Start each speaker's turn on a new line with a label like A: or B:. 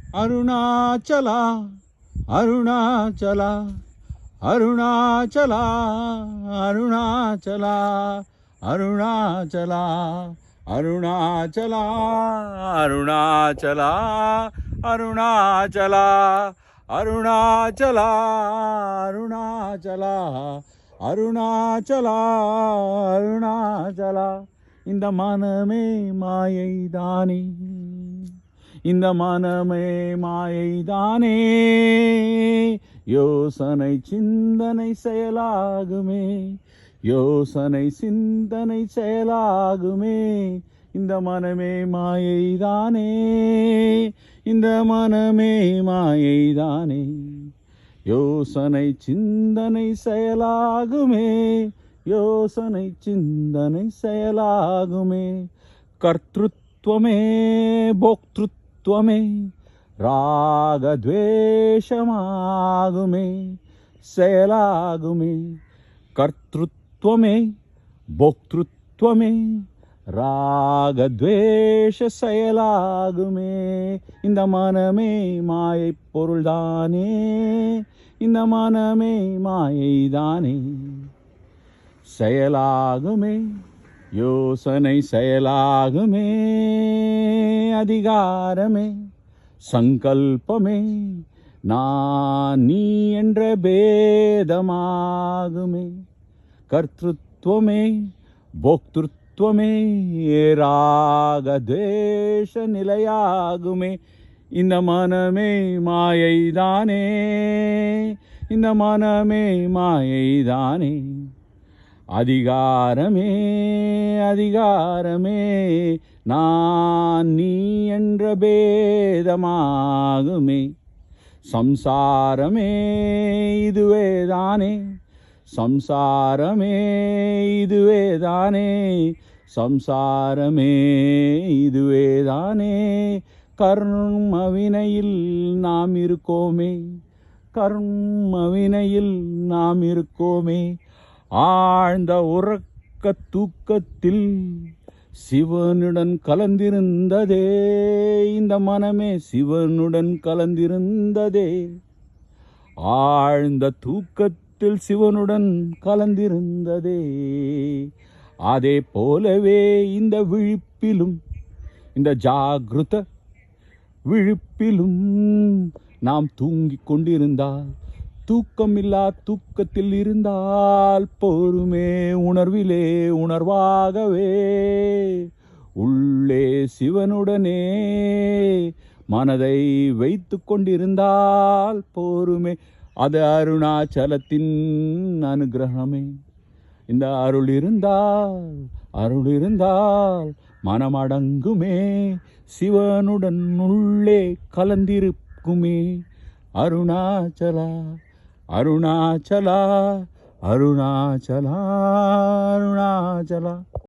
A: அருணாச்சலா அருணாச்சலா அருணாச்சலா அருணாச்சலா அருணாச்சலா அருணாச்சலா அருணாச்சலா அருணாச்சலா அருணாச்சலா அருணாச்சலா அருணாச்சலா அருணாச்சலா இந்த மனமே மாயைதானே இந்த மனமே மாயைதானே யோசனை சிந்தனை செயலாகுமே யோசனை சிந்தனை செயலாகுமே இந்த மனமே மாயைதானே இந்த மனமே மாயைதானே யோசனை சிந்தனை செயலாகுமே யோசனை சிந்தனை செயலாகுமே கர்த்ருத்வமே போக்திருத்வமே ராகத்வேஷமாகுமே செயலாகுமே கர்த்ருத்வமே போக்திருத்வமே ராகத்வேஷ செயலாகுமே இந்த மனமே மாயை பொருள்தானே இந்த மனமே மாயைதானே செயலாகுமே யோசனை செயலாகுமே அதிகாரமே சங்கல்பமே நான் நீ என்ற பேதமாகுமே கர்த்ருத்வமே போக்திருத்வமே ராகத்வேஷ நிலையாகுமே இந்த மனமே மாயைதானே இந்த மனமே மாயைதானே அதிகாரமே அதிகாரமே நான் நீ என்ற பேதமாகுமே சம்சாரமே இதுவேதானே சம்சாரமே இதுவேதானே சம்சாரமே இதுவேதானே கர்மவினையில் நாம் இருக்கோமே கர்மவினையில் நாம் இருக்கோமே ஆழ்ந்த உறக்க தூக்கத்தில் சிவனுடன் கலந்திருந்ததே இந்த மனமே சிவனுடன் கலந்திருந்ததே ஆழ்ந்த தூக்கத்தில் சிவனுடன் கலந்திருந்ததே அதே போலவே இந்த விழிப்பிலும் இந்த ஜாகிருத விழிப்பிலும் நாம் தூங்கிக் கொண்டிருந்தால் தூக்கமில்லா தூக்கத்தில் இருந்தால் போருமே உணர்விலே உணர்வாகவே உள்ளே சிவனுடனே மனதை வைத்து கொண்டிருந்தால் போருமே அது அருணாச்சலத்தின் அனுகிரகமே இந்த அருள் இருந்தால் மனமடங்குமே சிவனுடன் உள்ளே கலந்திருக்குமே அருணாச்சலா அருணாச்சலா அருணாச்சலா அருணாச்சலா